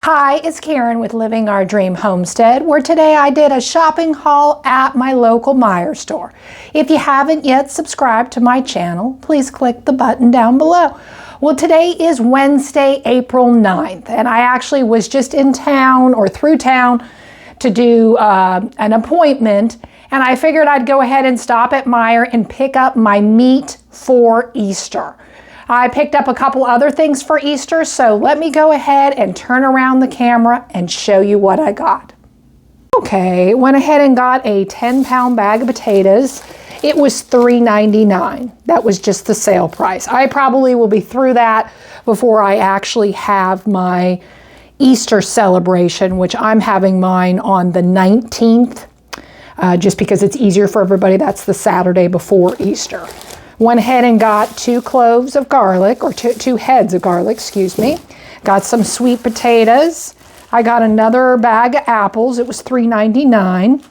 Hi, it's Karen with Living Our Dream Homestead, where today I did a shopping haul at my local Meijer store. If you haven't yet subscribed to my channel, please click the button down below. Well, today is Wednesday, April 9th, and I actually was just in town or through town to do an appointment, and I figured I'd go ahead and stop at Meijer and pick up my meat for Easter. I picked up a couple other things for Easter, so let me go ahead and turn around the camera and show you what I got. Okay, went ahead and got a 10-pound bag of potatoes. It was $3.99. That was just the sale price. I probably will be through that before I actually have my Easter celebration, which I'm having mine on the 19th, just because it's easier for everybody. That's the Saturday before Easter. Went ahead and got 2 cloves of garlic, or two heads of garlic, excuse me. Got some sweet potatoes. I got another bag of apples. It was $3.99.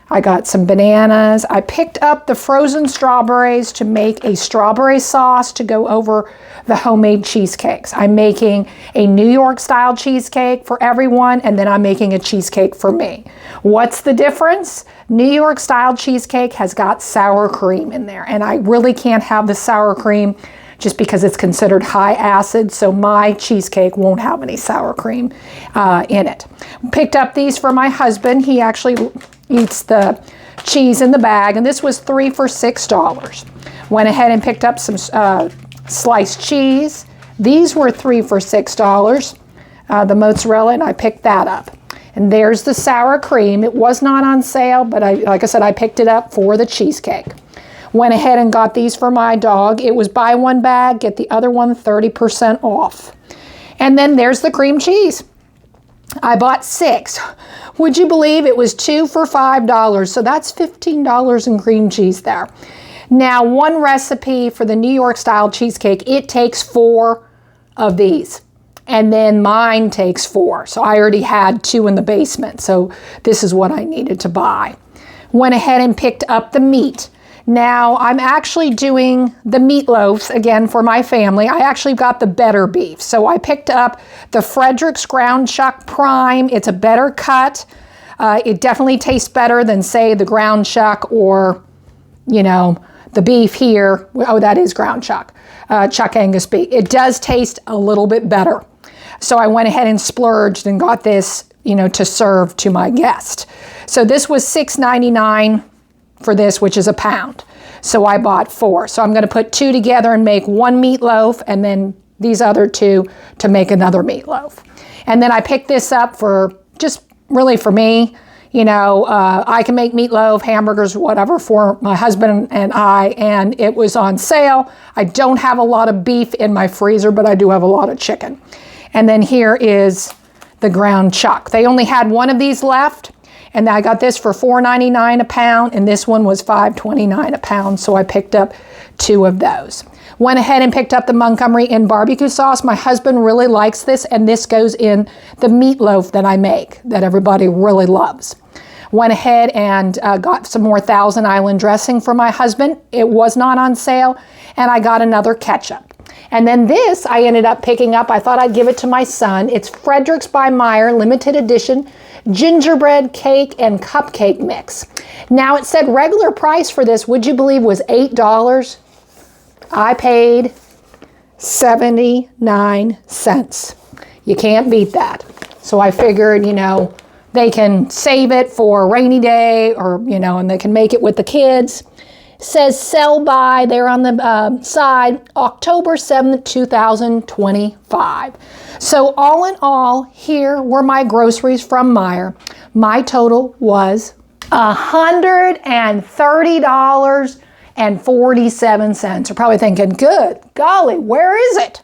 I got some bananas. I picked up the frozen strawberries to make a strawberry sauce to go over the homemade cheesecakes. I'm making a New York style cheesecake for everyone, and then I'm making a cheesecake for me. What's the difference? New York style cheesecake has got sour cream in there, and I really can't have the sour cream just because it's considered high acid, so my cheesecake won't have any sour cream in it. Picked up these for my husband. He actually eats the cheese in the bag, and this was 3 for $6. Went ahead and picked up some sliced cheese. These were 3 for $6. The mozzarella, and I picked that up. And there's the sour cream. It was not on sale, but like I said, I picked it up for the cheesecake. Went ahead and got these for my dog. It was buy one bag, get the other one 30% off. And then there's the cream cheese. I bought 6. Would you believe it was 2 for $5? So that's $15 in cream cheese there. Now, one recipe for the New York style cheesecake, it takes 4 of these. And then mine takes 4. So I already had 2 in the basement. So this is what I needed to buy. Went ahead and picked up the meat. Now I'm actually doing the meatloaves again for my family. I actually got the better beef. So I picked up the Frederick's Ground Chuck Prime. It's a better cut. It definitely tastes better than, say, the ground chuck or, you know, the beef here. Oh, that is ground chuck. Chuck Angus beef. It does taste a little bit better. So I went ahead and splurged and got this, you know, to serve to my guest. So this was $6.99 for this, which is a pound. So I bought 4. So I'm going to put 2 together and make 1 meatloaf, and then these other 2 to make another meatloaf. And then I picked this up for just really for me. You know, I can make meatloaf, hamburgers, whatever for my husband and I, and it was on sale. I don't have a lot of beef in my freezer, but I do have a lot of chicken. And then here is the ground chuck. They only had 1 of these left, and I got this for $4.99 a pound, and this one was $5.29 a pound, so I picked up 2 of those. Went ahead and picked up the Montgomery Inn barbecue sauce. My husband really likes this, and this goes in the meatloaf that I make that everybody really loves. Went ahead and got some more Thousand Island dressing for my husband. It was not on sale, and I got another ketchup. And then this I ended up picking up. I thought I'd give it to my son. It's Frederick's by Meijer limited edition gingerbread cake and cupcake mix. Now it said regular price for this, would you believe, was $8. I paid 79 cents. You can't beat that. So I figured, you know, they can save it for a rainy day, or, you know, and they can make it with the kids. It says sell by there on the side, October 7th, 2025. So all in all, here were my groceries from Meijer. My total was $130.47. You're probably thinking, good golly, where is it?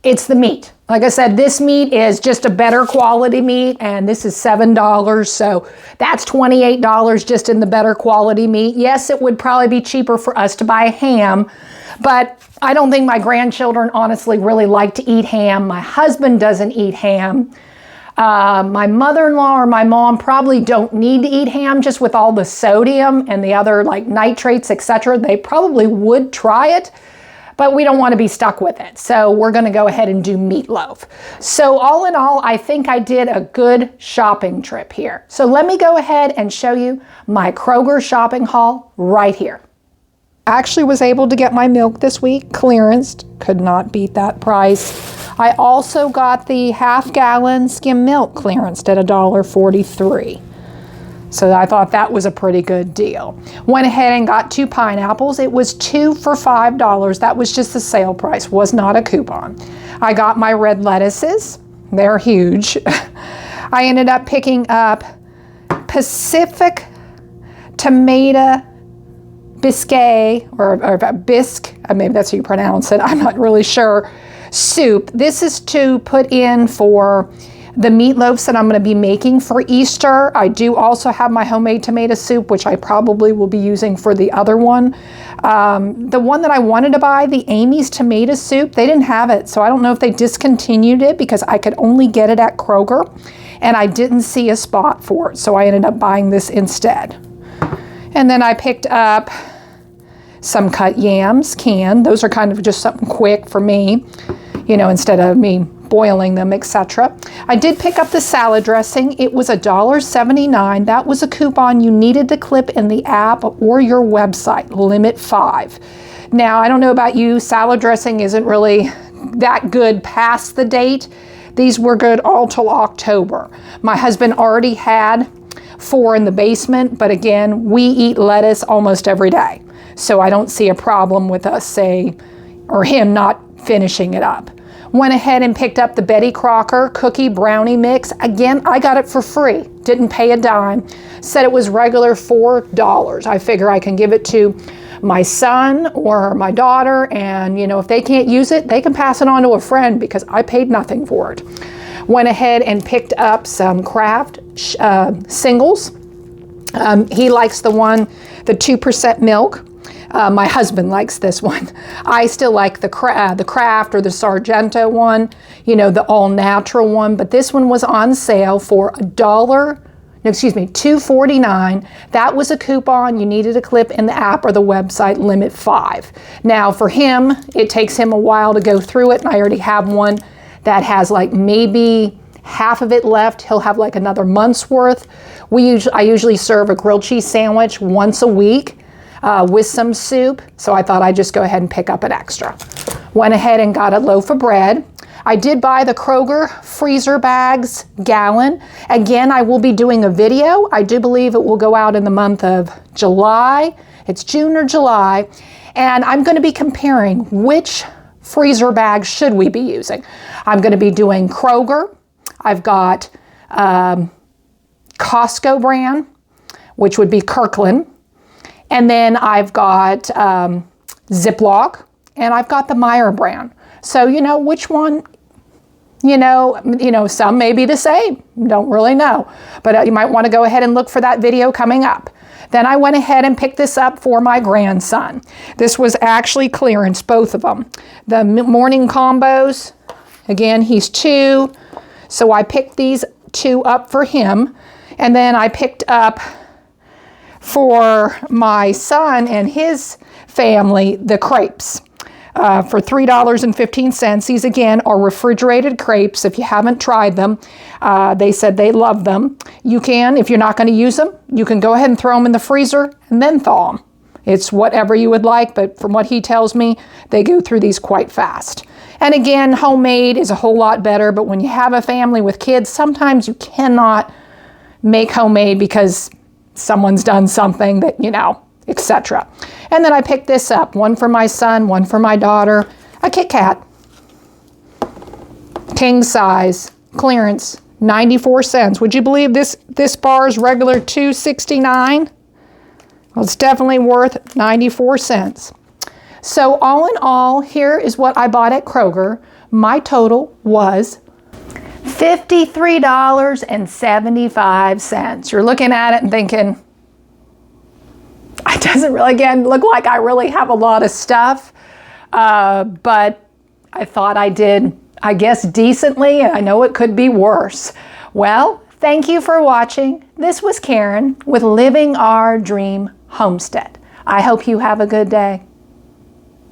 It's the meat. Like I said, this meat is just a better quality meat, and this is $7, so that's $28 just in the better quality meat. Yes, it would probably be cheaper for us to buy ham, but I don't think my grandchildren honestly really like to eat ham. My husband doesn't eat ham. My mother-in-law or my mom probably don't need to eat ham, just with all the sodium and the other like nitrates, etc. They probably would try it. but we don't want to be stuck with it. So we're going to go ahead and do meatloaf. So all in all, I think I did a good shopping trip here. So let me go ahead and show you my Kroger shopping haul right here. I actually was able to get my milk this week, clearanced. Could not beat that price. I also got the half-gallon skim milk clearanced at $1.43. So I thought that was a pretty good deal. Went ahead and got 2 pineapples. It was 2 for $5. That was just the sale price, was not a coupon. I got my red lettuces. They're huge. I ended up picking up Pacific Tomato Biscuit, or bisque, maybe that's how you pronounce it, I'm not really sure, soup. This is to put in for the meatloaves that I'm going to be making for Easter. I do also have my homemade tomato soup, which I probably will be using for the other one. The one that I wanted to buy, the Amy's tomato soup, they didn't have it. So I don't know if they discontinued it because I could only get it at Kroger and I didn't see a spot for it. So I ended up buying this instead. And then I picked up some cut yams, canned. Those are kind of just something quick for me, you know, instead of me boiling them, etc. I did pick up the salad dressing. It was $1.79. That was a coupon you needed to clip in the app or your website, limit 5. Now, I don't know about you, salad dressing isn't really that good past the date. These were good all till October. My husband already had 4 in the basement, but again, we eat lettuce almost every day. So I don't see a problem with us or him not finishing it up. Went ahead and picked up the Betty Crocker cookie brownie mix. Again, I got it for free. Didn't pay a dime. Said it was regular $4. I figure I can give it to my son or my daughter, and you know, if they can't use it, they can pass it on to a friend because I paid nothing for it. Went ahead and picked up some Kraft singles. He likes the 2% milk. My husband likes this one. I still like the Kraft or the Sargento one, you know, the all natural one, but this one was on sale for $2.49. That was a coupon you needed to clip in the app or the website, limit 5. Now for him, it takes him a while to go through it, and I already have one that has like maybe half of it left. He'll have like another month's worth. I usually serve a grilled cheese sandwich once a week with some soup, so I thought I'd just go ahead and pick up an extra. Went ahead and got a loaf of bread. I did buy the Kroger freezer bags gallon. Again, I will be doing a video. I do believe it will go out in the month of July. It's June or July, and I'm going to be comparing which freezer bags should we be using. I'm going to be doing Kroger. I've got Costco brand, which would be Kirkland. And then I've got Ziploc, and I've got the Meijer brand. So, you know, which one, you know, some may be the same. Don't really know. But you might want to go ahead and look for that video coming up. Then I went ahead and picked this up for my grandson. This was actually clearance, both of them. The morning combos, again, he's 2. So I picked these 2 up for him. And then I picked up for my son and his family the crepes for $3.15. These again are refrigerated crepes. If you haven't tried them, they said they love them. You can, if you're not going to use them, you can go ahead and throw them in the freezer and then thaw them. It's whatever you would like, but from what he tells me, they go through these quite fast. And again, homemade is a whole lot better, but when you have a family with kids, sometimes you cannot make homemade because someone's done something that, you know, etc. And then I picked this up, one for my son, one for my daughter, a Kit Kat. King size, clearance, 94 cents. Would you believe this bar is regular $2.69? Well, it's definitely worth 94 cents. So all in all, here is what I bought at Kroger. My total was $53.75. You're looking at it and thinking, it doesn't really, again, look like I really have a lot of stuff. But I thought I did, I guess, decently. I know it could be worse. Well, thank you for watching. This was Karen with Living Our Dream Homestead. I hope you have a good day.